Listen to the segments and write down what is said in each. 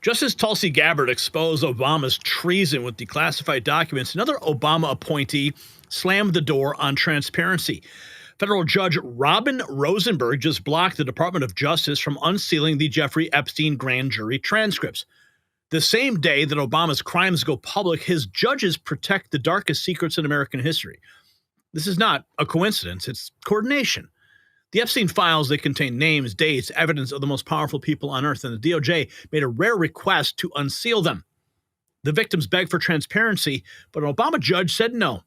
Justice Tulsi Gabbard exposed Obama's treason with declassified documents. Another Obama appointee slammed the door on transparency. Federal Judge Robin Rosenberg just blocked the Department of Justice from unsealing the Jeffrey Epstein grand jury transcripts. The same day that Obama's crimes go public, his judges protect the darkest secrets in American history. This is not a coincidence. It's coordination. The Epstein files, they contain names, dates, evidence of the most powerful people on earth, and the DOJ made a rare request to unseal them. The victims begged for transparency, but an Obama judge said no.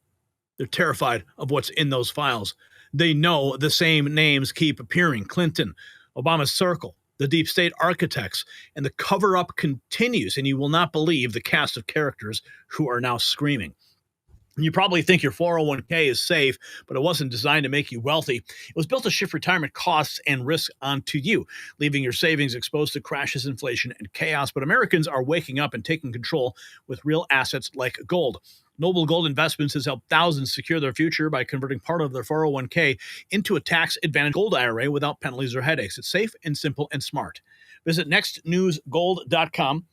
They're terrified of what's in those files. They know the same names keep appearing: Clinton, Obama's circle, the deep state architects, and the cover-up continues, and you will not believe the cast of characters who are now screaming. You probably think your 401k is safe, but it wasn't designed to make you wealthy. It was built to shift retirement costs and risk onto you, leaving your savings exposed to crashes, inflation, and chaos. But Americans are waking up and taking control with real assets like gold. Noble Gold Investments has helped thousands secure their future by converting part of their 401k into a tax-advantaged gold IRA without penalties or headaches. It's safe and simple and smart. Visit nextnewsgold.com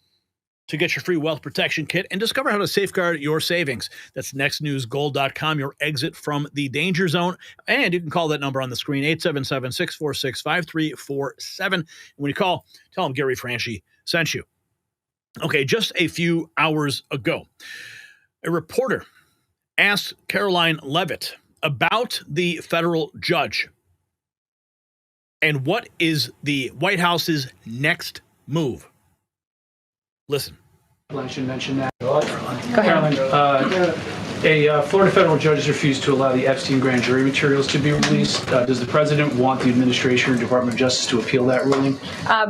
to get your free wealth protection kit and discover how to safeguard your savings. That's nextnewsgold.com, your exit from the danger zone. And you can call that number on the screen, 877-646-5347. When you call, tell them Gary Franchi sent you. Okay, just a few hours ago, a reporter asked Caroline Leavitt about the federal judge and what is the White House's next move. Listen. I should mention that. Go ahead. A Florida federal judge has refused to allow the Epstein grand jury materials to be released. Does the president want the administration or Department of Justice to appeal that ruling?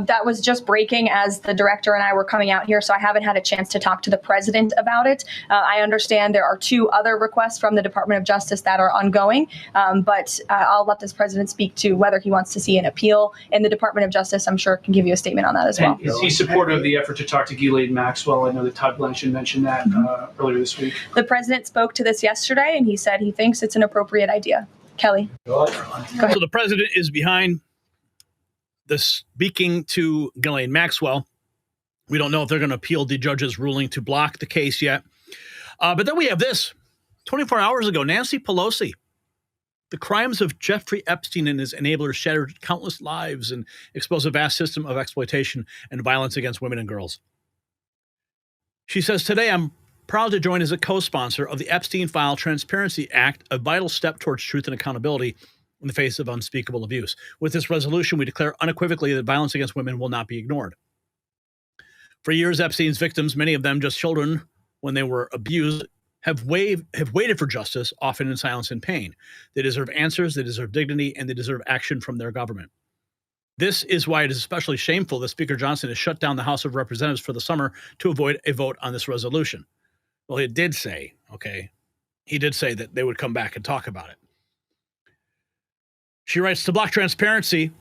That was just breaking as the director and I were coming out here, so I haven't had a chance to talk to the president about it. I understand there are 2 other requests from the Department of Justice that are ongoing, but I'll let this president speak to whether he wants to see an appeal in the Department of Justice. I'm sure can give you a statement on that as well. And is he supportive of the effort to talk to Ghislaine Maxwell? I know that Todd Blanchard mentioned that earlier this week. The president spoke to this yesterday, and he said he thinks it's an appropriate idea. Kelly. Go ahead. So the president is behind the speaking to Ghislaine Maxwell. We don't know if they're going to appeal the judge's ruling to block the case yet. But then we have this. 24 hours ago, Nancy Pelosi. The crimes of Jeffrey Epstein and his enablers shattered countless lives and exposed a vast system of exploitation and violence against women and girls. She says, today I'm proud to join as a co-sponsor of the Epstein File Transparency Act, a vital step towards truth and accountability in the face of unspeakable abuse. With this resolution, we declare unequivocally that violence against women will not be ignored. For years, Epstein's victims, many of them just children when they were abused, have waited for justice, often in silence and pain. They deserve answers, they deserve dignity, and they deserve action from their government. This is why it is especially shameful that Speaker Johnson has shut down the House of Representatives for the summer to avoid a vote on this resolution. Well, he did say that they would come back and talk about it. She writes, to block transparency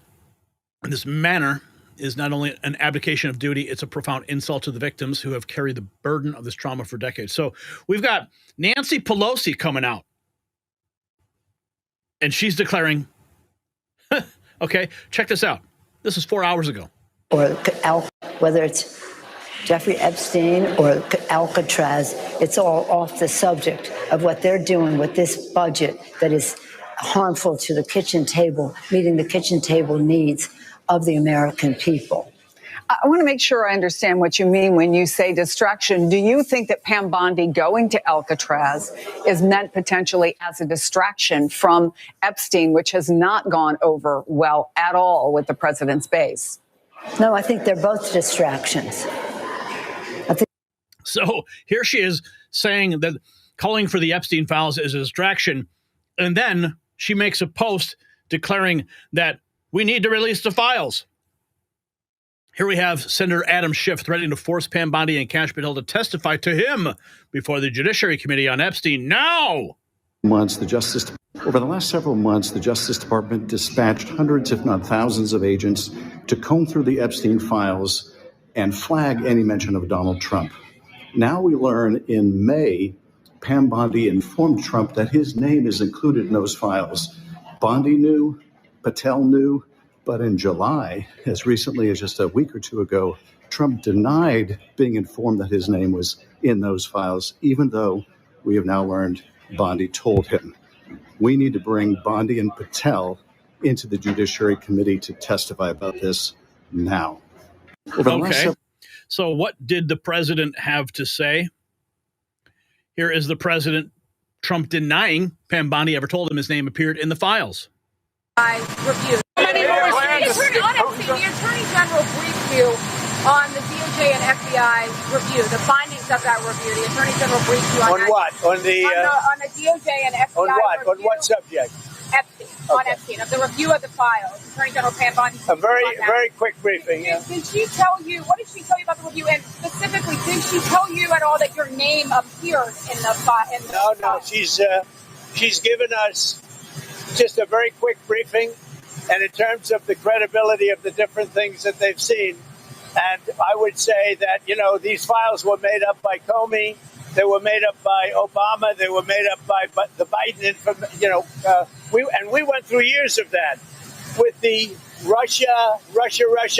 in this manner is not only an abdication of duty, it's a profound insult to the victims who have carried the burden of this trauma for decades. So we've got Nancy Pelosi coming out, and she's declaring, okay, check this out. This is 4 hours ago. Or whether it's Jeffrey Epstein or Alcatraz, it's all off the subject of what they're doing with this budget that is harmful to the kitchen table, meeting the kitchen table needs of the American people. I want to make sure I understand what you mean when you say distraction. Do you think that Pam Bondi going to Alcatraz is meant potentially as a distraction from Epstein, which has not gone over well at all with the president's base? No, I think they're both distractions. So here she is saying that calling for the Epstein files is a distraction. And then she makes a post declaring that we need to release the files. Here we have Senator Adam Schiff threatening to force Pam Bondi and Cash Patel to testify to him before the Judiciary Committee on Epstein. Now! Over the last several months, the Justice Department dispatched hundreds, if not thousands, of agents to comb through the Epstein files and flag any mention of Donald Trump. Now we learn in May, Pam Bondi informed Trump that his name is included in those files. Bondi knew, Patel knew, but in July, as recently as just a week or two ago, Trump denied being informed that his name was in those files, even though we have now learned Bondi told him. We need to bring Bondi and Patel into the Judiciary Committee to testify about this now. Okay. So what did the president have to say? Here is the president, Trump denying Pam Bondi ever told him his name appeared in the files. I reviewed. The Attorney General briefed you on the DOJ and FBI review, the findings of that review. The Attorney General briefed you on that. What? On the DOJ and FBI on what? review. On what subject? Epstein. Okay. On Epstein, of the review of the files. Attorney General Pam Bondi. A very quick briefing. Yeah. Did she tell you, what did she tell you about the review? And specifically, did she tell you at all that your name appeared in the file? No. She's given us just a very quick briefing, and in terms of the credibility of the different things that they've seen. And I would say that, these files were made up by Comey. They were made up by Obama. They were made up by the Biden. We went through years of that with the Russia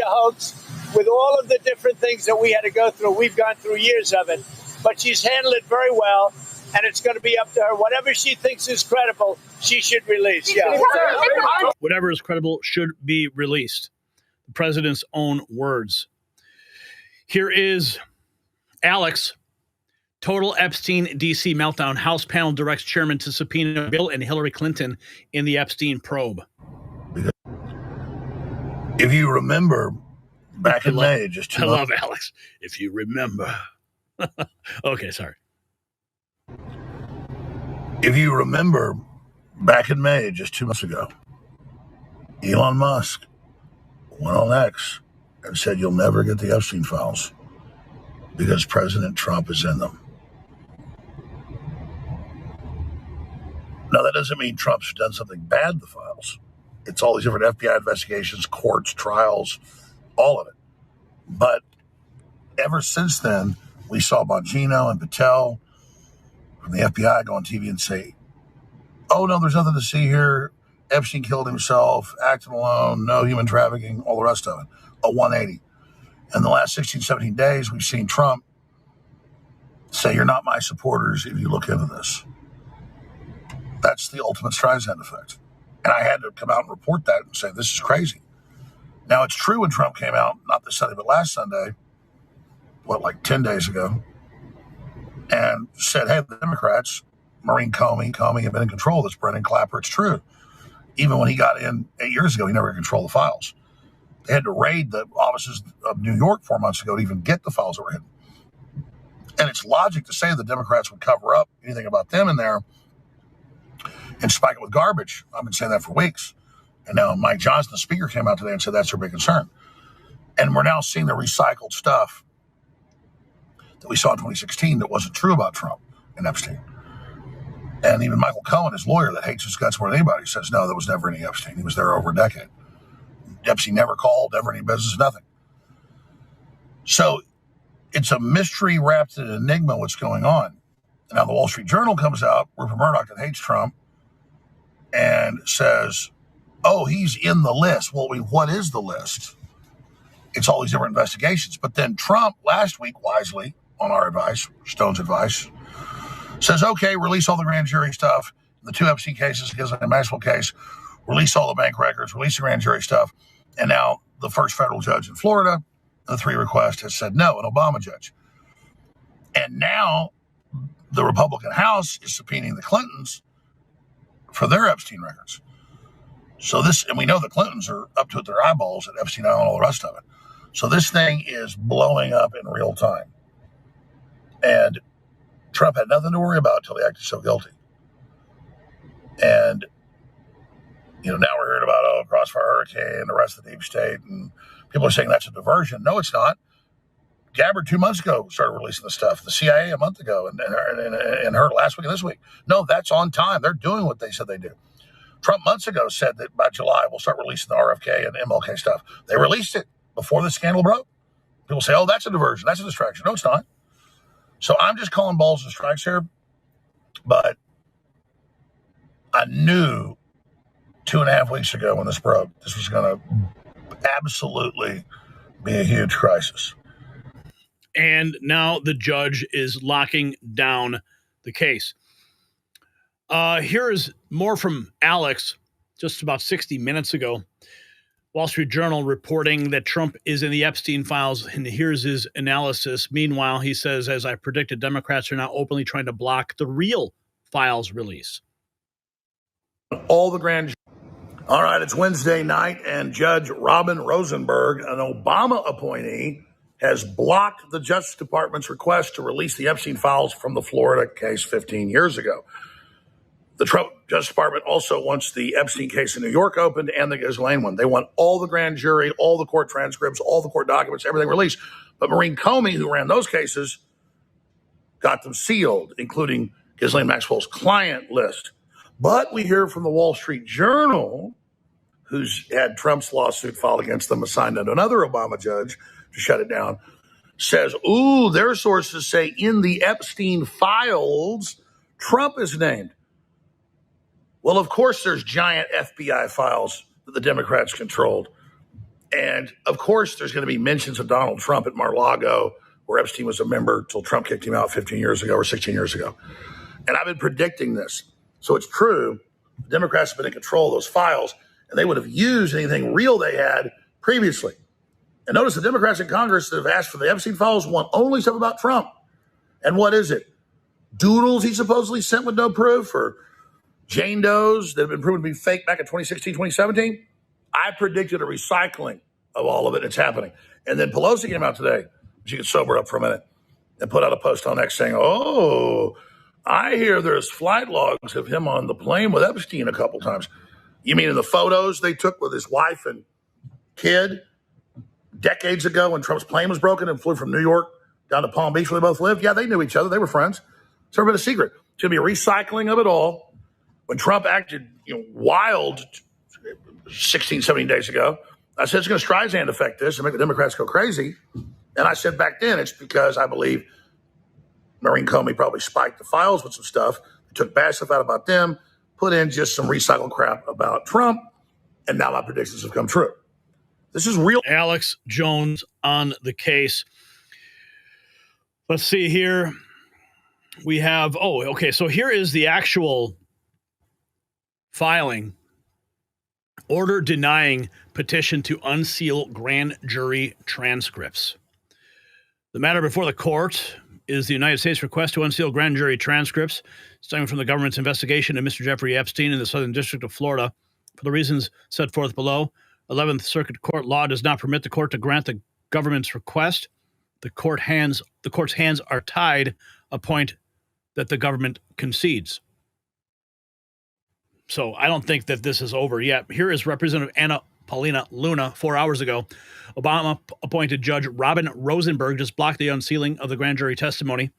hoax, with all of the different things that we had to go through. We've gone through years of it. But she's handled it very well, and it's going to be up to her. Whatever she thinks is credible, she should release. Yeah. Whatever is credible should be released. The president's own words. Here is Alex. Total Epstein D.C. meltdown. House panel directs chairman to subpoena Bill and Hillary Clinton in the Epstein probe. If you remember, back in May, just 2 months. I love Alex. If you remember. Okay, sorry. If you remember, back in May, just 2 months ago, Elon Musk went on X and said, you'll never get the Epstein files because President Trump is in them. Now, that doesn't mean Trump's done something bad to the files. It's all these different FBI investigations, courts, trials, all of it. But ever since then, we saw Bongino and Patel from the FBI go on TV and say, oh, no, there's nothing to see here. Epstein killed himself, acted alone, no human trafficking, all the rest of it. A 180. In the last 16, 17 days, we've seen Trump say, you're not my supporters if you look into this. That's the ultimate Streisand effect. And I had to come out and report that and say, this is crazy. Now, it's true when Trump came out, not this Sunday, but last Sunday, 10 days ago, and said, hey, the Democrats, Maureen Comey have been in control of this, Brendan Clapper, it's true. Even when he got in 8 years ago, he never controlled the files. They had to raid the offices of New York 4 months ago to even get the files that were hidden. And it's logic to say the Democrats would cover up anything about them in there and spike it with garbage. I've been saying that for weeks. And now Mike Johnson, the speaker, came out today and said that's their big concern. And we're now seeing the recycled stuff that we saw in 2016 that wasn't true about Trump and Epstein. And even Michael Cohen, his lawyer that hates his guts more than anybody, says, no, there was never any Epstein. He was there over a decade. Epstein never called, never any business, nothing. So it's a mystery wrapped in an enigma what's going on. And now the Wall Street Journal comes out, Rupert Murdoch that hates Trump, and says, oh, he's in the list. Well, what is the list? It's all these different investigations. But then Trump last week, wisely, on our advice, Stone's advice, says, okay, release all the grand jury stuff, the 2 Epstein cases, because of the Maxwell case, release all the bank records, release the grand jury stuff. And now the first federal judge in Florida, the 3 request, has said no, an Obama judge. And now the Republican House is subpoenaing the Clintons for their Epstein records. So and we know the Clintons are up to their eyeballs at Epstein and all the rest of it. So this thing is blowing up in real time. And Trump had nothing to worry about until he acted so guilty. And, now we're hearing about, Crossfire Hurricane, the rest of the deep state, and people are saying that's a diversion. No, it's not. Gabbard 2 months ago started releasing the stuff. The CIA a month ago, and her last week and this week. No, that's on time. They're doing what they said they do. Trump months ago said that by July we'll start releasing the RFK and MLK stuff. They released it before the scandal broke. People say, oh, that's a diversion. That's a distraction. No, it's not. So I'm just calling balls and strikes here. But I knew 2.5 weeks ago when this broke, this was going to absolutely be a huge crisis. And now the judge is locking down the case. Here is more from Alex just about 60 minutes ago. Wall Street Journal reporting that Trump is in the Epstein files, and here's his analysis. Meanwhile, he says, as I predicted, Democrats are now openly trying to block the real files release. All the grand. All right, it's Wednesday night, and Judge Robin Rosenberg, an Obama appointee, has blocked the Justice Department's request to release the Epstein files from the Florida case 15 years ago. The Trump Justice Department also wants the Epstein case in New York opened and the Ghislaine one. They want all the grand jury, all the court transcripts, all the court documents, everything released. But Maureen Comey, who ran those cases, got them sealed, including Ghislaine Maxwell's client list. But we hear from the Wall Street Journal, who's had Trump's lawsuit filed against them, assigned to another Obama judge to shut it down, says, their sources say in the Epstein files, Trump is named. Well, of course, there's giant FBI files that the Democrats controlled. And of course, there's going to be mentions of Donald Trump at Mar-a-Lago, where Epstein was a member till Trump kicked him out 15 years ago or 16 years ago. And I've been predicting this. So it's true. The Democrats have been in control of those files, and they would have used anything real they had previously. And notice the Democrats in Congress that have asked for the Epstein files want only stuff about Trump. And what is it? Doodles he supposedly sent with no proof, or Jane Does that have been proven to be fake back in 2016, 2017. I predicted a recycling of all of it. It's happening. And then Pelosi came out today. She could sober up for a minute and put out a post on X saying, I hear there's flight logs of him on the plane with Epstein a couple times. You mean in the photos they took with his wife and kid decades ago when Trump's plane was broken and flew from New York down to Palm Beach where they both lived? Yeah, they knew each other. They were friends. It's never been a secret. It's going to be a recycling of it all. When Trump acted wild 16, 17 days ago, I said it's going to Streisand affect this and make the Democrats go crazy. And I said back then it's because I believe Maureen Comey probably spiked the files with some stuff, took bad stuff out about them, put in just some recycled crap about Trump, and now my predictions have come true. This is real. Alex Jones on the case. Let's see here. We have, so here is the actual filing. Order denying petition to unseal grand jury transcripts. The matter before the court is the United States request to unseal grand jury transcripts stemming from the government's investigation of Mr. Jeffrey Epstein in the Southern District of Florida. For the reasons set forth below, 11th Circuit Court law does not permit the court to grant the government's request. The court's hands are tied, a point that the government concedes. So I don't think that this is over yet. Here is Representative Anna Paulina Luna 4 hours ago. Obama-appointed Judge Robin Rosenberg just blocked the unsealing of the grand jury testimony.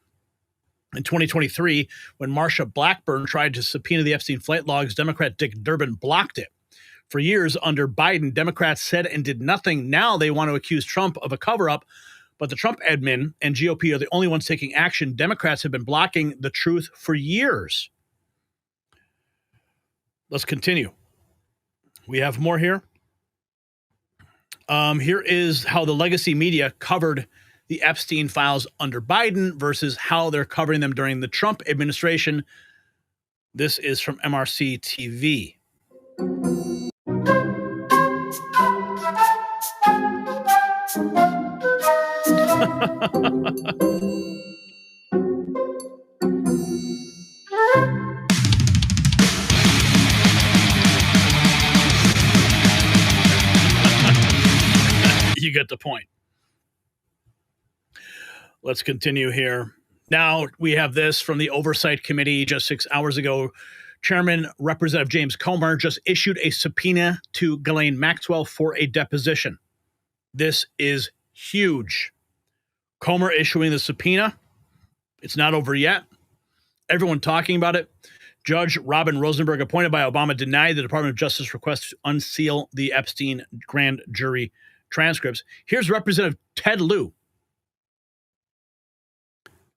In 2023, when Marsha Blackburn tried to subpoena the Epstein flight logs, Democrat Dick Durbin blocked it. For years under Biden, Democrats said and did nothing. Now they want to accuse Trump of a cover-up, but the Trump admin and GOP are the only ones taking action. Democrats have been blocking the truth for years. Let's continue. We have more here. Here is how the legacy media covered the Epstein files under Biden versus how they're covering them during the Trump administration. This is from MRC TV. You get the point. Let's continue here. Now we have this from the Oversight Committee just 6 hours ago. Chairman Representative James Comer just issued a subpoena to Ghislaine Maxwell for a deposition. This is huge. Comer issuing the subpoena. It's not over yet. Everyone talking about it. Judge Robin Rosenberg, appointed by Obama, denied the Department of Justice request to unseal the Epstein grand jury transcripts. Here's Representative Ted Lieu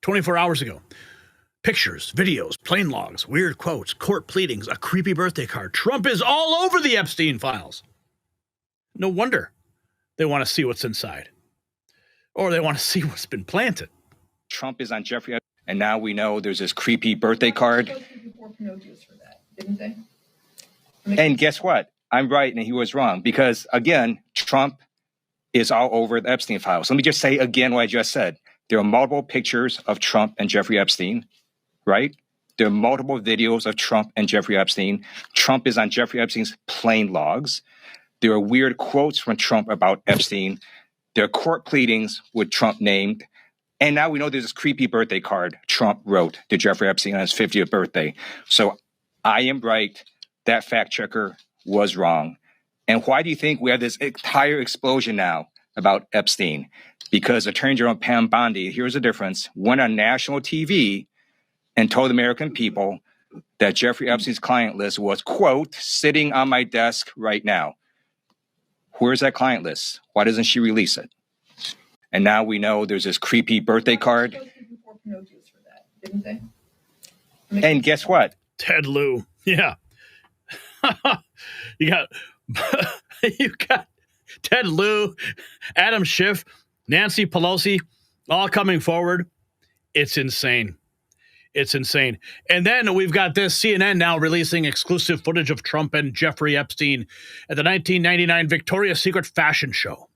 24 hours ago. Pictures, videos, plane logs, weird quotes, court pleadings, a creepy birthday card. Trump is all over the Epstein files. No wonder they want to see what's inside. or they want to see what's been planted. Trump is on Jeffrey Epstein, and now we know there's this creepy birthday card. And guess what? I'm right and he was wrong because, again, Trump is all over the Epstein files. Let me just say again what I just said. There are multiple pictures of Trump and Jeffrey Epstein, right? There are multiple videos of Trump and Jeffrey Epstein. Trump is on Jeffrey Epstein's plane logs. There are weird quotes from Trump about Epstein. There are court pleadings with Trump named. And now we know there's this creepy birthday card Trump wrote to Jeffrey Epstein on his 50th birthday. So I am right. That fact checker was wrong. And why do you think we have this entire explosion now about Epstein? Because Attorney General Pam Bondi, here's the difference, went on national TV and told the American people that Jeffrey Epstein's client list was, quote, sitting on my desk right now. Where's that client list? Why doesn't she release it? And now we know there's this creepy birthday card. And guess what? Ted Lieu. Yeah. you got Ted Lieu, Adam Schiff, Nancy Pelosi, all coming forward. It's insane. It's insane. And then we've got this CNN now releasing exclusive footage of Trump and Jeffrey Epstein at the 1999 Victoria's Secret fashion show.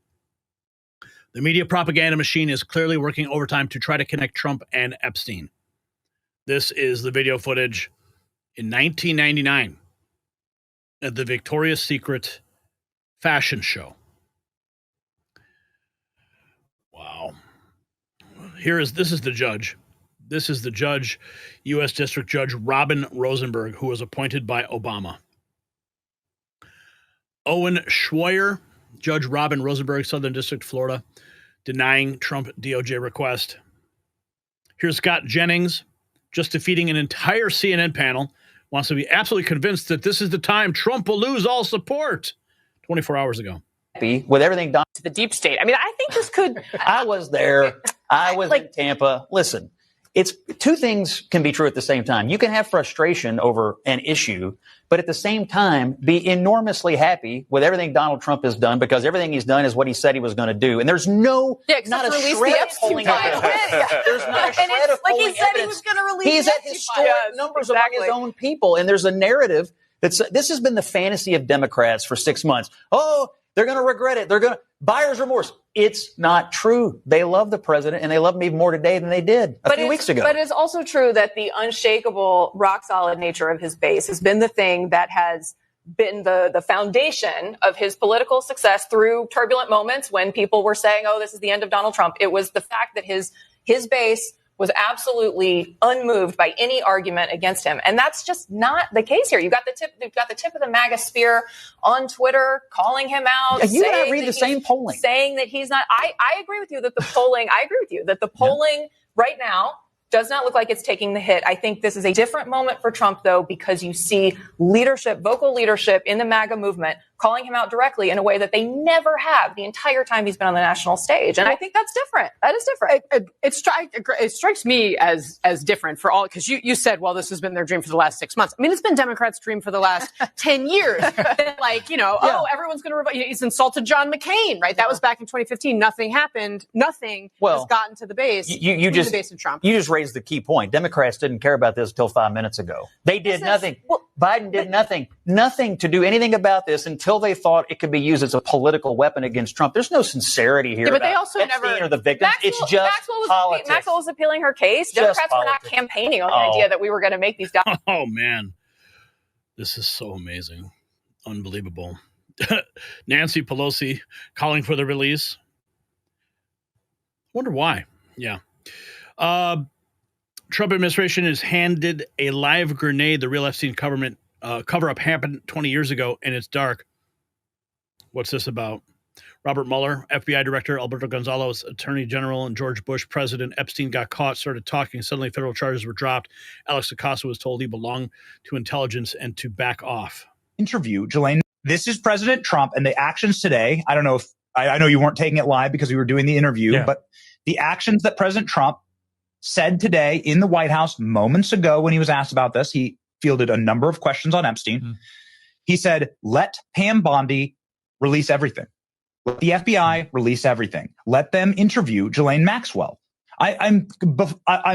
The media propaganda machine is clearly working overtime to try to connect Trump and Epstein. This is the video footage in 1999 at the Victoria's Secret fashion show. Wow. This is the judge. This is the judge, U.S. District Judge Robin Rosenberg, who was appointed by Obama. Owen Schroyer, Judge Robin Rosenberg, Southern District, Florida, denying Trump DOJ request. Here's Scott Jennings, just defeating an entire CNN panel, wants to be absolutely convinced that this is the time Trump will lose all support. 24 hours ago. With everything done to the deep state. I mean, I think this could. I was there. I was in Tampa. Listen, it's two things can be true at the same time. You can have frustration over an issue, but at the same time be enormously happy with everything Donald Trump has done because everything he's done is what he said he was going to do. And there's not a shred of polling. There's not a shred of polling. He said he was going to release. He's at historic numbers among his own people, and there's a narrative that's this has been the fantasy of Democrats for 6 months. Oh, they're going to regret it. They're going to buyer's remorse. It's not true. They love the president, and they love him even more today than they did a few weeks ago. But it's also true that the unshakable, rock-solid nature of his base has been the thing that has been the foundation of his political success through turbulent moments when people were saying, oh, this is the end of Donald Trump. It was the fact that his base was absolutely unmoved by any argument against him. And that's just not the case here. You've got the tip of the MAGA spear on Twitter calling him out. You and I read the same polling. Saying that he's not. I agree with you that the polling, right now does not look like it's taking the hit. I think this is a different moment for Trump, though, because you see vocal leadership in the MAGA movement calling him out directly in a way that they never have the entire time he's been on the national stage. And I think that's different. That is different. It strikes me as different for all, because you said, well, this has been their dream for the last 6 months. I mean, it's been Democrats' dream for the last 10 years. Everyone's going to he's insulted John McCain, right? That was back in 2015. Nothing happened. Nothing has gotten to the base. You just, the base of Trump. You just raised the key point. Democrats didn't care about this until 5 minutes ago. They did nothing. Biden did nothing to do anything about this until they thought it could be used as a political weapon against Trump. There's no sincerity here. Yeah, but about they also Epstein or the victims. It's just politics. Maxwell was appealing her case. Democrats were not campaigning on the idea that we were going to make these documents. Oh, man. This is so amazing. Unbelievable. Nancy Pelosi calling for the release. Wonder why. Yeah. Trump administration has handed a live grenade. The real Epstein cover-up happened 20 years ago, and it's dark. What's this about? Robert Mueller, FBI Director, Alberto Gonzalez, Attorney General, and George Bush, President. Epstein got caught, started talking. Suddenly, federal charges were dropped. Alex Acosta was told he belonged to intelligence and to back off. Interview, Jelaine. This is President Trump, and the actions today, I don't know if, I know you weren't taking it live because we were doing the interview, but the actions that President Trump said today in the White House moments ago when he was asked about this, he fielded a number of questions on Epstein. He said, let Pam Bondi release everything. Let the FBI release everything. Let them interview Ghislaine Maxwell. I'm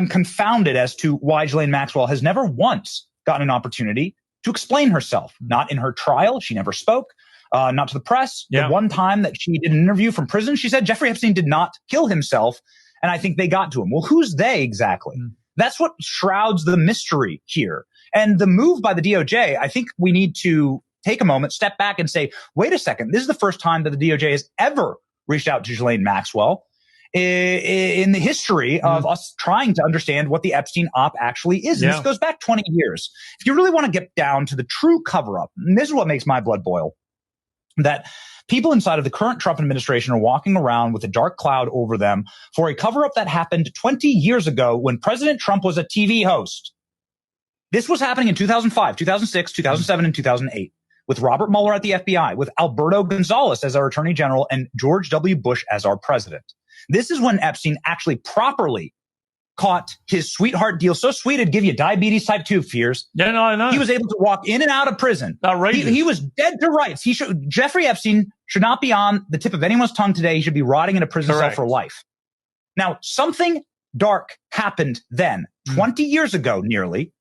confounded as to why Ghislaine Maxwell has never once gotten an opportunity to explain herself. Not in her trial. She never spoke. Not to the press. The one time that she did an interview from prison, she said Jeffrey Epstein did not kill himself. And I think they got to him. Well, who's they exactly? That's what shrouds the mystery here. And the move by the DOJ, I think we need to take a moment, step back and say, wait a second. This is the first time that the DOJ has ever reached out to Ghislaine Maxwell in the history of us trying to understand what the Epstein op actually is. And this goes back 20 years. If you really want to get down to the true cover-up, and this is what makes my blood boil, that people inside of the current Trump administration are walking around with a dark cloud over them for a cover-up that happened 20 years ago when President Trump was a TV host. This was happening in 2005, 2006, 2007, and 2008 with Robert Mueller at the FBI, with Alberto Gonzales as our attorney general, and George W. Bush as our president. This is when Epstein actually properly caught his sweetheart deal. So sweet it'd give you diabetes type 2 fears. Yeah, no, I know. He was able to walk in and out of prison. Outrageous. He was dead to rights. Jeffrey Epstein should not be on the tip of anyone's tongue today. He should be rotting in a prison cell for life. Now, something dark happened then, 20 years ago nearly,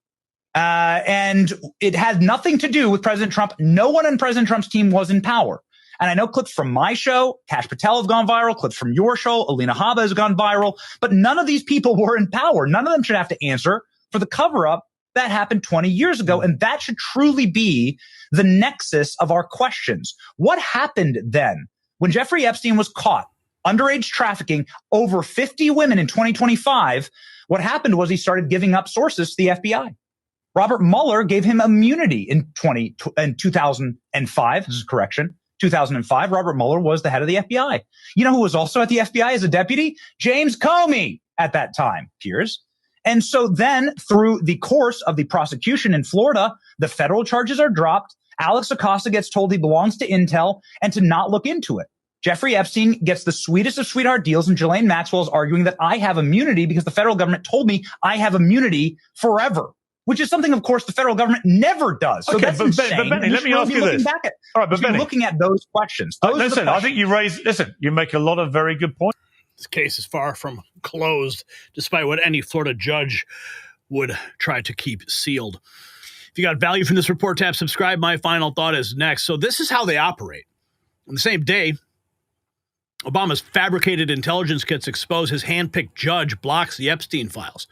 and it had nothing to do with President Trump. No one on President Trump's team was in power. And I know clips from my show, Kash Patel, have gone viral. Clips from your show, Alina Habba, has gone viral. But none of these people were in power. None of them should have to answer for the cover-up that happened 20 years ago. And that should truly be the nexus of our questions. What happened then when Jeffrey Epstein was caught underage trafficking over 50 women in 2025? What happened was he started giving up sources to the FBI. Robert Mueller gave him immunity in 2005. This is correction. 2005, Robert Mueller was the head of the FBI. You know who was also at the FBI as a deputy? James Comey at that time, Piers. And so then through the course of the prosecution in Florida, the federal charges are dropped. Alex Acosta gets told he belongs to Intel and to not look into it. Jeffrey Epstein gets the sweetest of sweetheart deals, and Ghislaine Maxwell is arguing that I have immunity because the federal government told me I have immunity forever, which is something, of course, the federal government never does. So that's insane. But Benny, let me ask you this. All right, but Benny, looking at those questions. Listen, I think you make a lot of very good points. This case is far from closed, despite what any Florida judge would try to keep sealed. If you got value from this report, tap subscribe. My final thought is next. So this is how they operate. On the same day, Obama's fabricated intelligence kits expose his handpicked judge blocks the Epstein files.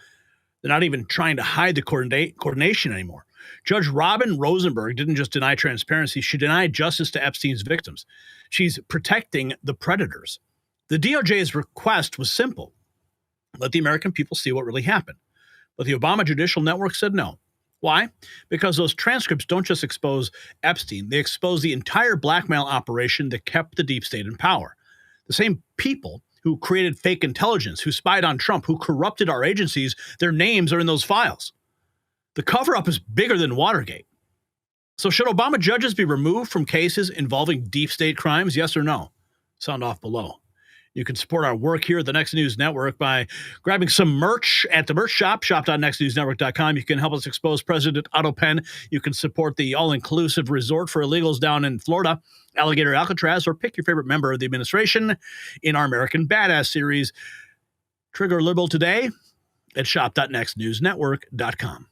They're not even trying to hide the coordination anymore. Judge Robin Rosenberg didn't just deny transparency, she denied justice to Epstein's victims. She's protecting the predators. The DOJ's request was simple. Let the American people see what really happened. But the Obama Judicial Network said no. Why? Because those transcripts don't just expose Epstein, they expose the entire blackmail operation that kept the deep state in power. The same people who created fake intelligence, who spied on Trump, who corrupted our agencies, their names are in those files. The cover-up is bigger than Watergate. So should Obama judges be removed from cases involving deep state crimes? Yes or no? Sound off below. You can support our work here at the Next News Network by grabbing some merch at the merch shop, shop.nextnewsnetwork.com. You can help us expose President Otto Penn. You can support the all-inclusive resort for illegals down in Florida, Alligator Alcatraz, or pick your favorite member of the administration in our American Badass series. Trigger liberal today at shop.nextnewsnetwork.com.